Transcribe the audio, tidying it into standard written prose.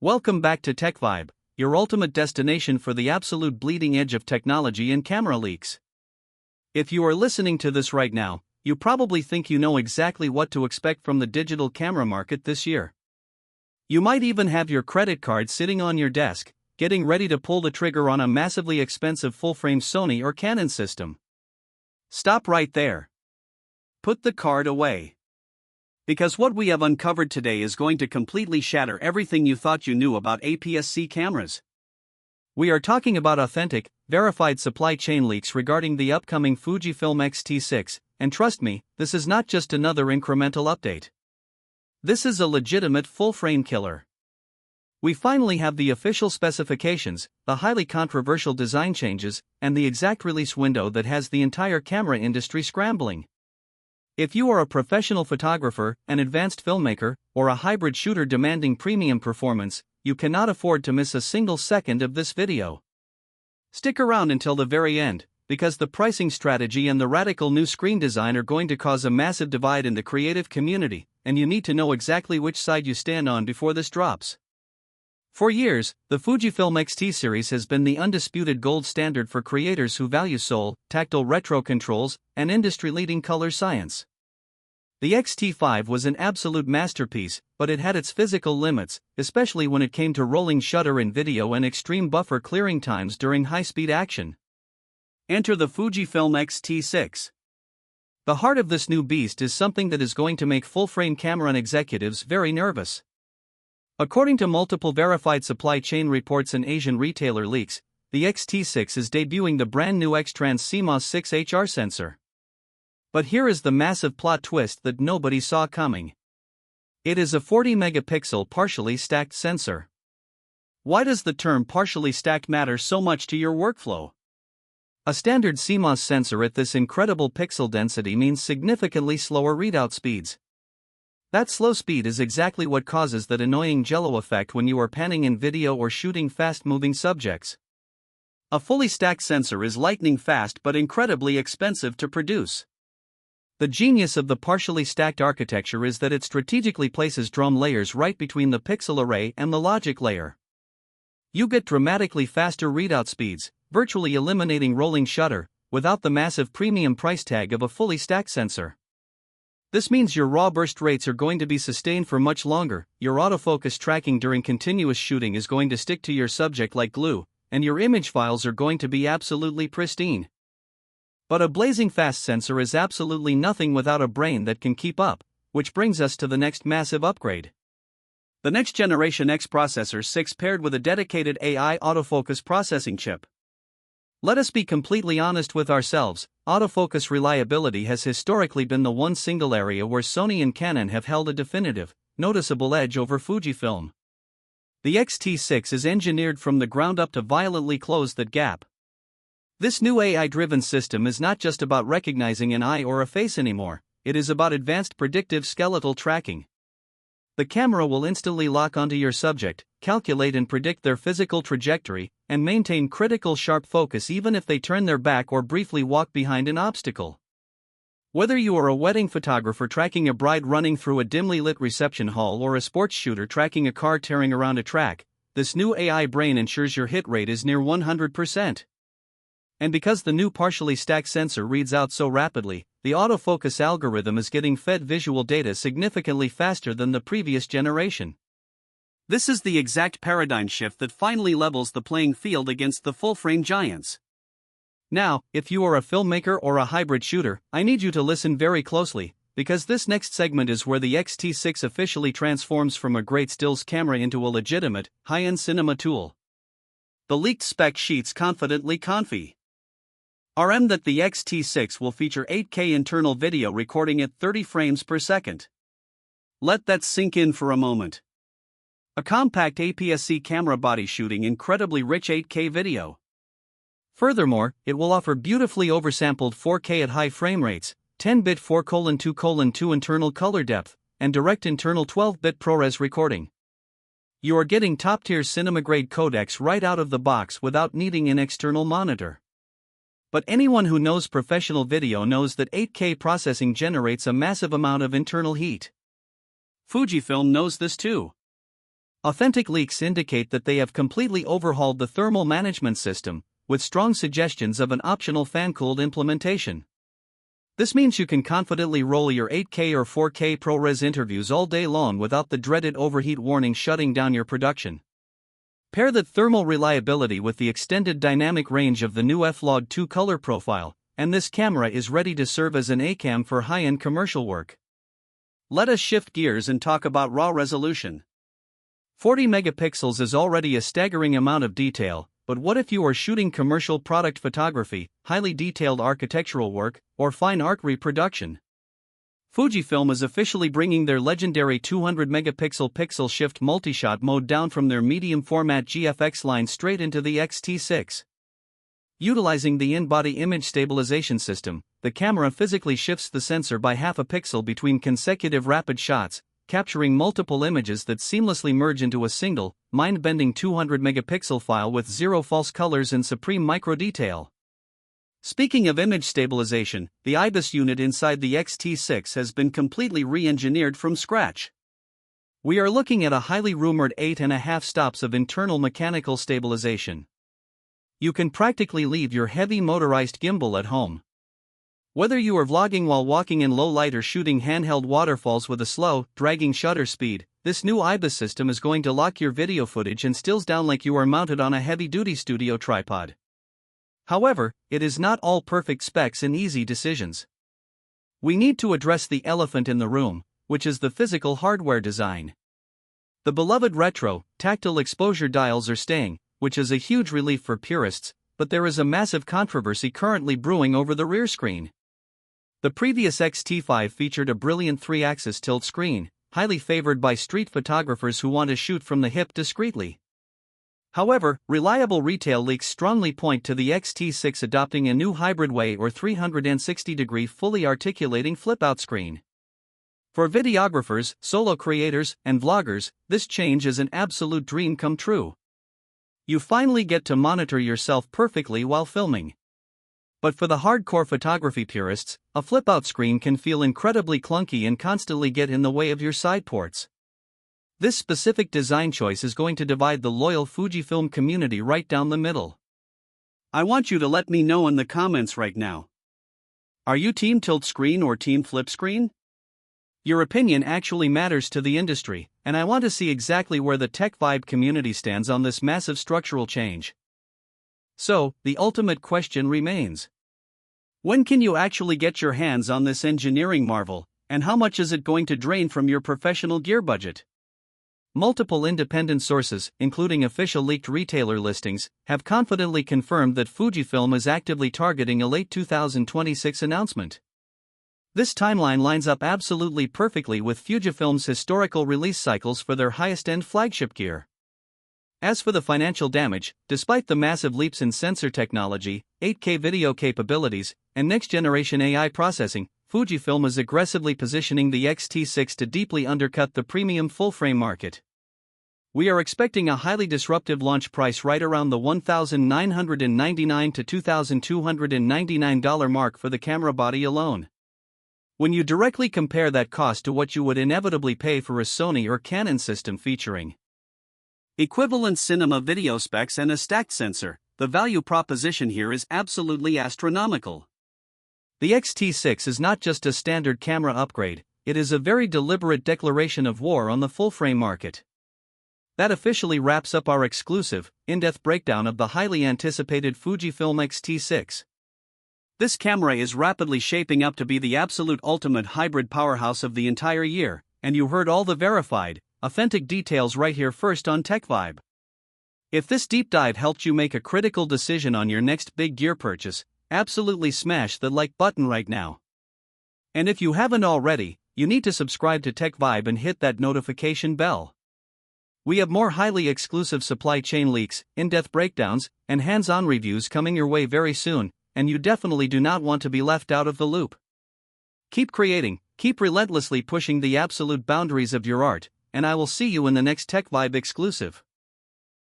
Welcome back to TechVibe, your ultimate destination for the absolute bleeding edge of technology and camera leaks. If you are listening to this right now, you probably think you know exactly what to expect from the digital camera market this year. You might even have your credit card sitting on your desk, getting ready to pull the trigger on a massively expensive full-frame Sony or Canon system. Stop right there. Put the card away. Because what we have uncovered today is going to completely shatter everything you thought you knew about APS-C cameras. We are talking about authentic, verified supply chain leaks regarding the upcoming Fujifilm X-T6, and trust me, this is not just another incremental update. This is a legitimate full-frame killer. We finally have the official specifications, the highly controversial design changes, and the exact release window that has the entire camera industry scrambling. If you are a professional photographer, an advanced filmmaker, or a hybrid shooter demanding premium performance, you cannot afford to miss a single second of this video. Stick around until the very end, because the pricing strategy and the radical new screen design are going to cause a massive divide in the creative community, and you need to know exactly which side you stand on before this drops. For years, the Fujifilm X-T series has been the undisputed gold standard for creators who value soul, tactile retro controls, and industry-leading color science. The X-T5 was an absolute masterpiece, but it had its physical limits, especially when it came to rolling shutter in video and extreme buffer clearing times during high-speed action. Enter the Fujifilm X-T6. The heart of this new beast is something that is going to make full-frame camera executives very nervous. According to multiple verified supply chain reports and Asian retailer leaks, the X-T6 is debuting the brand new X-Trans CMOS 6 HR sensor. But here is the massive plot twist that nobody saw coming. It is a 40-megapixel partially stacked sensor. Why does the term partially stacked matter so much to your workflow? A standard CMOS sensor at this incredible pixel density means significantly slower readout speeds. That slow speed is exactly what causes that annoying jello effect when you are panning in video or shooting fast-moving subjects. A fully stacked sensor is lightning fast but incredibly expensive to produce. The genius of the partially stacked architecture is that it strategically places drum layers right between the pixel array and the logic layer. You get dramatically faster readout speeds, virtually eliminating rolling shutter, without the massive premium price tag of a fully stacked sensor. This means your raw burst rates are going to be sustained for much longer, your autofocus tracking during continuous shooting is going to stick to your subject like glue, and your image files are going to be absolutely pristine. But a blazing fast sensor is absolutely nothing without a brain that can keep up, which brings us to the next massive upgrade. The next generation X processor 6 paired with a dedicated AI autofocus processing chip. Let us be completely honest with ourselves, autofocus reliability has historically been the one single area where Sony and Canon have held a definitive, noticeable edge over Fujifilm. The X-T6 is engineered from the ground up to violently close that gap. This new AI-driven system is not just about recognizing an eye or a face anymore, it is about advanced predictive skeletal tracking. The camera will instantly lock onto your subject, calculate and predict their physical trajectory, and maintain critical sharp focus even if they turn their back or briefly walk behind an obstacle. Whether you are a wedding photographer tracking a bride running through a dimly lit reception hall or a sports shooter tracking a car tearing around a track, this new AI brain ensures your hit rate is near 100%. And because the new partially stacked sensor reads out so rapidly, the autofocus algorithm is getting fed visual data significantly faster than the previous generation. This is the exact paradigm shift that finally levels the playing field against the full-frame giants. Now, if you are a filmmaker or a hybrid shooter, I need you to listen very closely, because this next segment is where the X-T6 officially transforms from a great stills camera into a legitimate, high-end cinema tool. The leaked spec sheets confidently confirm that the X-T6 will feature 8K internal video recording at 30 frames per second. Let that sink in for a moment. A compact APS-C camera body shooting incredibly rich 8K video. Furthermore, it will offer beautifully oversampled 4K at high frame rates, 10-bit 4:2:2 internal color depth, and direct internal 12-bit ProRes recording. You are getting top-tier cinema-grade codecs right out of the box without needing an external monitor. But anyone who knows professional video knows that 8K processing generates a massive amount of internal heat. Fujifilm knows this too. Authentic leaks indicate that they have completely overhauled the thermal management system, with strong suggestions of an optional fan-cooled implementation. This means you can confidently roll your 8K or 4K ProRes interviews all day long without the dreaded overheat warning shutting down your production. Pair that thermal reliability with the extended dynamic range of the new F-Log 2 color profile, and this camera is ready to serve as an A-cam for high-end commercial work. Let us shift gears and talk about raw resolution. 40 megapixels is already a staggering amount of detail, but what if you are shooting commercial product photography, highly detailed architectural work, or fine art reproduction? Fujifilm is officially bringing their legendary 200 megapixel pixel shift multi-shot mode down from their medium format GFX line straight into the X-T6. Utilizing the in-body image stabilization system, the camera physically shifts the sensor by half a pixel between consecutive rapid shots, capturing multiple images that seamlessly merge into a single, mind-bending 200 megapixel file with zero false colors and supreme micro-detail. Speaking of image stabilization, the IBIS unit inside the X-T6 has been completely re-engineered from scratch. We are looking at a highly rumored 8.5 stops of internal mechanical stabilization. You can practically leave your heavy motorized gimbal at home. Whether you are vlogging while walking in low light or shooting handheld waterfalls with a slow, dragging shutter speed, this new IBIS system is going to lock your video footage and stills down like you are mounted on a heavy-duty studio tripod. However, it is not all perfect specs and easy decisions. We need to address the elephant in the room, which is the physical hardware design. The beloved retro, tactile exposure dials are staying, which is a huge relief for purists, but there is a massive controversy currently brewing over the rear screen. The previous X-T5 featured a brilliant 3-axis tilt screen, highly favored by street photographers who want to shoot from the hip discreetly. However, reliable retail leaks strongly point to the X-T6 adopting a new hybrid way or 360-degree fully articulating flip-out screen. For videographers, solo creators, and vloggers, this change is an absolute dream come true. You finally get to monitor yourself perfectly while filming. But for the hardcore photography purists, a flip-out screen can feel incredibly clunky and constantly get in the way of your side ports. This specific design choice is going to divide the loyal Fujifilm community right down the middle. I want you to let me know in the comments right now. Are you team tilt screen or team flip screen? Your opinion actually matters to the industry, and I want to see exactly where the TechVibe community stands on this massive structural change. So, the ultimate question remains. When can you actually get your hands on this engineering marvel, and how much is it going to drain from your professional gear budget? Multiple independent sources, including official leaked retailer listings, have confidently confirmed that Fujifilm is actively targeting a late 2026 announcement. This timeline lines up absolutely perfectly with Fujifilm's historical release cycles for their highest-end flagship gear. As for the financial damage, despite the massive leaps in sensor technology, 8K video capabilities, and next-generation AI processing, Fujifilm is aggressively positioning the X-T6 to deeply undercut the premium full-frame market. We are expecting a highly disruptive launch price right around the $1,999 to $2,299 mark for the camera body alone. When you directly compare that cost to what you would inevitably pay for a Sony or Canon system featuring equivalent cinema video specs and a stacked sensor, the value proposition here is absolutely astronomical. The X-T6 is not just a standard camera upgrade, it is a very deliberate declaration of war on the full-frame market. That officially wraps up our exclusive, in-depth breakdown of the highly anticipated Fujifilm X-T6. This camera is rapidly shaping up to be the absolute ultimate hybrid powerhouse of the entire year, and you heard all the verified, authentic details right here first on TechVibe. If this deep dive helped you make a critical decision on your next big gear purchase, absolutely smash the like button right now. And if you haven't already, you need to subscribe to TechVibe and hit that notification bell. We have more highly exclusive supply chain leaks, in-depth breakdowns, and hands-on reviews coming your way very soon, and you definitely do not want to be left out of the loop. Keep creating, keep relentlessly pushing the absolute boundaries of your art, and I will see you in the next TechVibe exclusive.